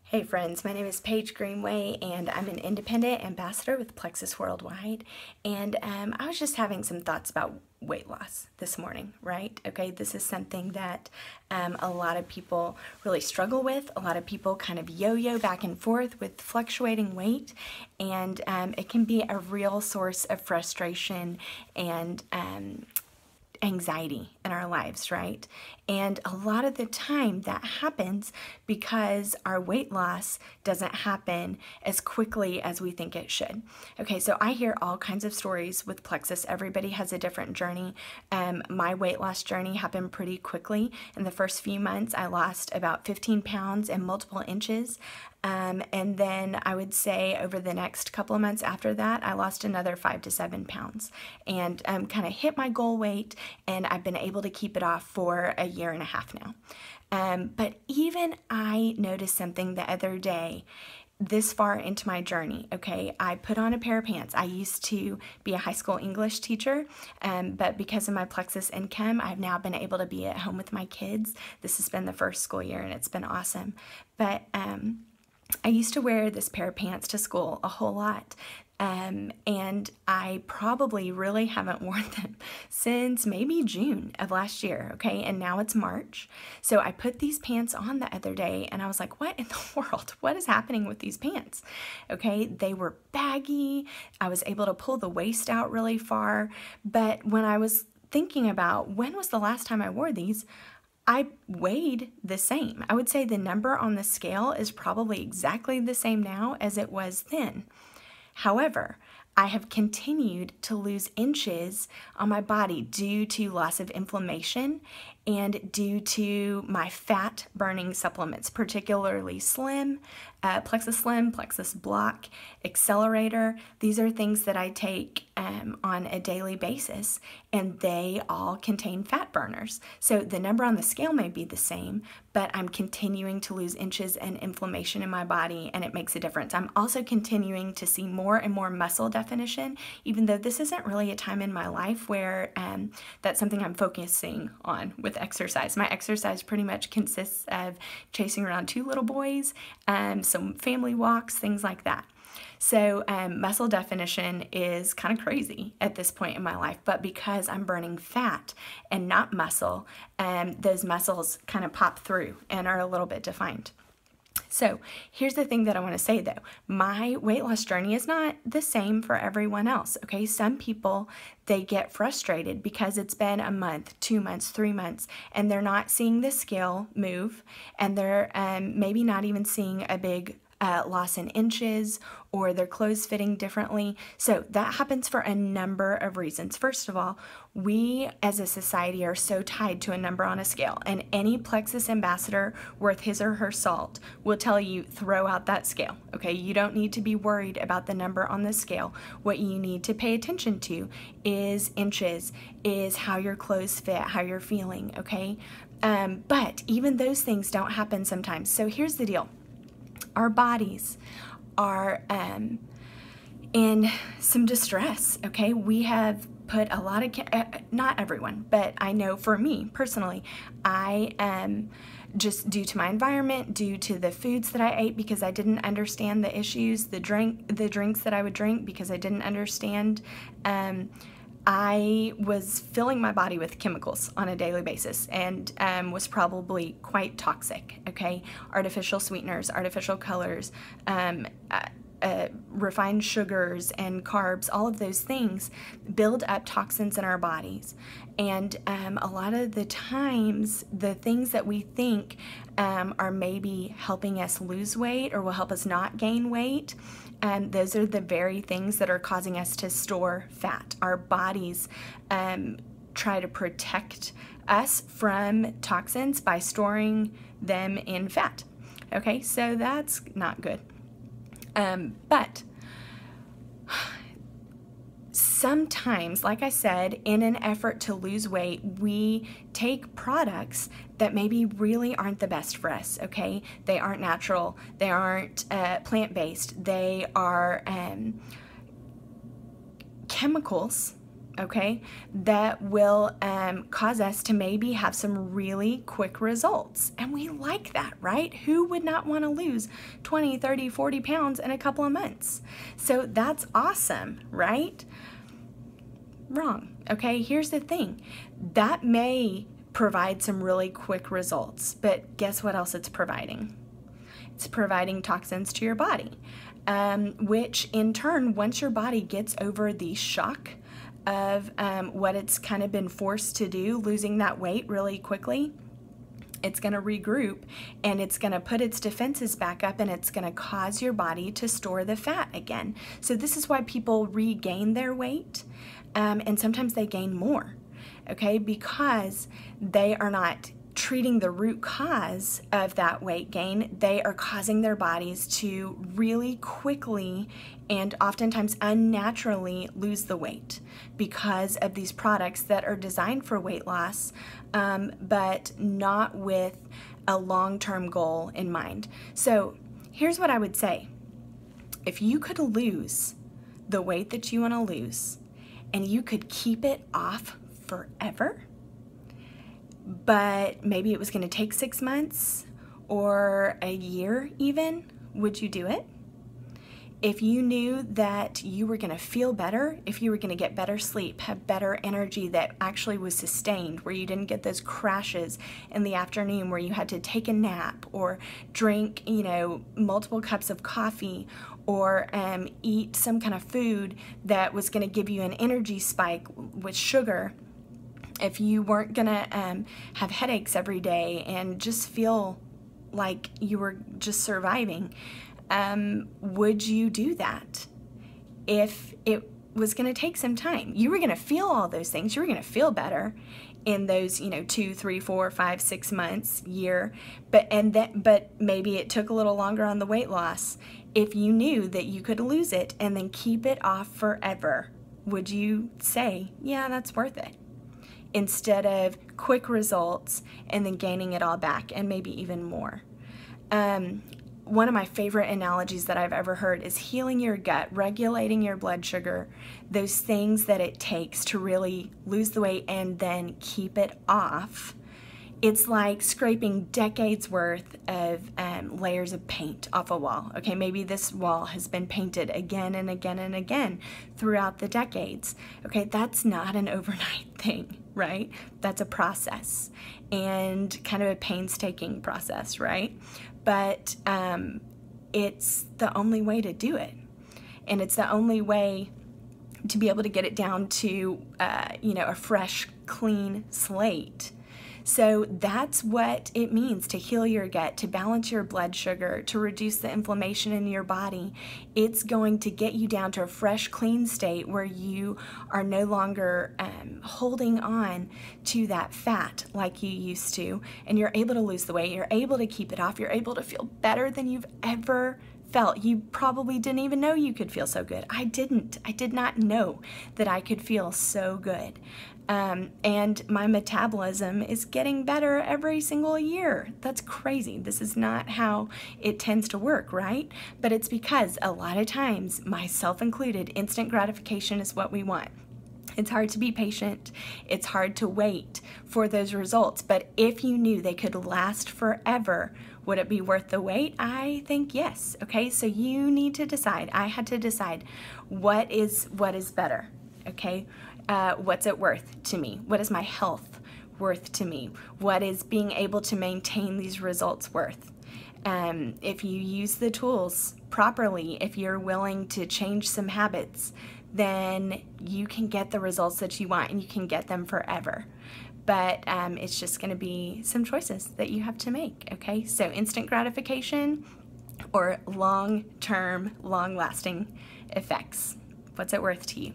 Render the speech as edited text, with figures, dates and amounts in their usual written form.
Hey friends, my name is Paige Greenway and I'm an independent ambassador with Plexus Worldwide, and I was just having some thoughts about weight loss this morning, right? Okay, this is something that a lot of people really struggle with. A lot of people kind of yo-yo back and forth with fluctuating weight, and it can be a real source of frustration and anxiety in our lives, right? And a lot of the time that happens because our weight loss doesn't happen as quickly as we think it should. Okay, so I hear all kinds of stories with Plexus. Everybody has a different journey. My weight loss journey happened pretty quickly. In the first few months, I lost about 15 pounds and multiple inches. And then I would say over the next couple of months after that, I lost another 5 to 7 pounds and kind of hit my goal weight, and I've been able to keep it off for a year and a half now. But even I noticed something the other day this far into my journey, okay? I put on a pair of pants. I used to be a high school English teacher, but because of my Plexus income, I've now been able to be at home with my kids. This has been the first school year, and it's been awesome. But I used to wear this pair of pants to school a whole lot, and I probably really haven't worn them since maybe June of last year, okay? And now it's March. So I put these pants on the other day, and I was like, what in the world? What is happening with these pants? Okay, they were baggy. I was able to pull the waist out really far, but when I was thinking about when was the last time I wore these, I weighed the same. I would say the number on the scale is probably exactly the same now as it was then. However, I have continued to lose inches on my body due to loss of inflammation and due to my fat burning supplements, particularly Slim, Plexus Slim, Plexus Block, Accelerator. These are things that I take on a daily basis, and they all contain fat burners. So the number on the scale may be the same, but I'm continuing to lose inches and inflammation in my body, and it makes a difference. I'm also continuing to see more and more muscle definition, even though this isn't really a time in my life where that's something I'm focusing on with exercise. My exercise pretty much consists of chasing around 2 little boys, some family walks, things like that. So muscle definition is kind of crazy at this point in my life, but because I'm burning fat and not muscle, those muscles kind of pop through and are a little bit defined. So here's the thing that I want to say though. My weight loss journey is not the same for everyone else, okay? Some people, they get frustrated because it's been a month, 2 months, 3 months, and they're not seeing the scale move, and they're maybe not even seeing a big loss in inches, or their clothes fitting differently. So that happens for a number of reasons. First of all, we as a society are so tied to a number on a scale, and any Plexus ambassador worth his or her salt will tell you throw out that scale, okay? You don't need to be worried about the number on the scale. What you need to pay attention to is inches, is how your clothes fit, how you're feeling, okay? But even those things don't happen sometimes. So here's the deal. Our bodies are in some distress, okay? We have put a lot of, not everyone, but I know for me personally, I just due to my environment, due to the foods that I ate because I didn't understand the issues, the drinks that I would drink because I didn't understand, I was filling my body with chemicals on a daily basis, and was probably quite toxic, okay? Artificial sweeteners, artificial colors, refined sugars and carbs, all of those things build up toxins in our bodies. And a lot of the times, the things that we think are maybe helping us lose weight or will help us not gain weight, those are the very things that are causing us to store fat. Our bodies try to protect us from toxins by storing them in fat. Okay, so that's not good. But sometimes, like I said, in an effort to lose weight, we take products that maybe really aren't the best for us, okay? They aren't natural, they aren't plant-based, they are chemicals okay, that will cause us to maybe have some really quick results. And we like that, right? Who would not want to lose 20, 30, 40 pounds in a couple of months? So that's awesome, right? Wrong. Okay, here's the thing. That may provide some really quick results, but guess what else it's providing? It's providing toxins to your body, which in turn, once your body gets over the shock of what it's kind of been forced to do, losing that weight really quickly, it's going to regroup and it's going to put its defenses back up, and it's going to cause your body to store the fat again. So this is why people regain their weight, and sometimes they gain more, okay, because they are not treating the root cause of that weight gain. They are causing their bodies to really quickly and oftentimes unnaturally lose the weight because of these products that are designed for weight loss, but not with a long-term goal in mind. So here's what I would say. If you could lose the weight that you want to lose and you could keep it off forever, but maybe it was going to take 6 months or a year even, would you do it? If you knew that you were going to feel better, if you were going to get better sleep, have better energy that actually was sustained, where you didn't get those crashes in the afternoon where you had to take a nap or drink, multiple cups of coffee, or eat some kind of food that was going to give you an energy spike with sugar, if you weren't gonna have headaches every day and just feel like you were just surviving, would you do that? If it was gonna take some time, you were gonna feel all those things, you were gonna feel better in those 2, 3, 4, 5, 6 months, year, but maybe it took a little longer on the weight loss. If you knew that you could lose it and then keep it off forever, would you say, yeah, that's worth it, instead of quick results and then gaining it all back and maybe even more? One of my favorite analogies that I've ever heard is healing your gut, regulating your blood sugar, those things that it takes to really lose the weight and then keep it off. It's like scraping decades worth of layers of paint off a wall. Okay, maybe this wall has been painted again and again and again throughout the decades. Okay, that's not an overnight thing, right? That's a process, and kind of a painstaking process, right? But it's the only way to do it, and it's the only way to be able to get it down to a fresh, clean slate. So that's what it means to heal your gut, to balance your blood sugar, to reduce the inflammation in your body. It's going to get you down to a fresh, clean state where you are no longer holding on to that fat like you used to, and you're able to lose the weight, you're able to keep it off, you're able to feel better than you've ever felt. You probably didn't even know you could feel so good. I did not know that I could feel so good. And my metabolism is getting better every single year. That's crazy. This is not how it tends to work, right? But it's because a lot of times, myself included, instant gratification is what we want. It's hard to be patient. It's hard to wait for those results. But if you knew they could last forever, would it be worth the wait? I think yes. Okay, so you need to decide. I had to decide what is better. Okay, what's it worth to me? What is my health worth to me? What is being able to maintain these results worth? If you use the tools properly, if you're willing to change some habits, then you can get the results that you want, and you can get them forever. But it's just going to be some choices that you have to make, okay? So instant gratification or long-term, long-lasting effects. What's it worth to you?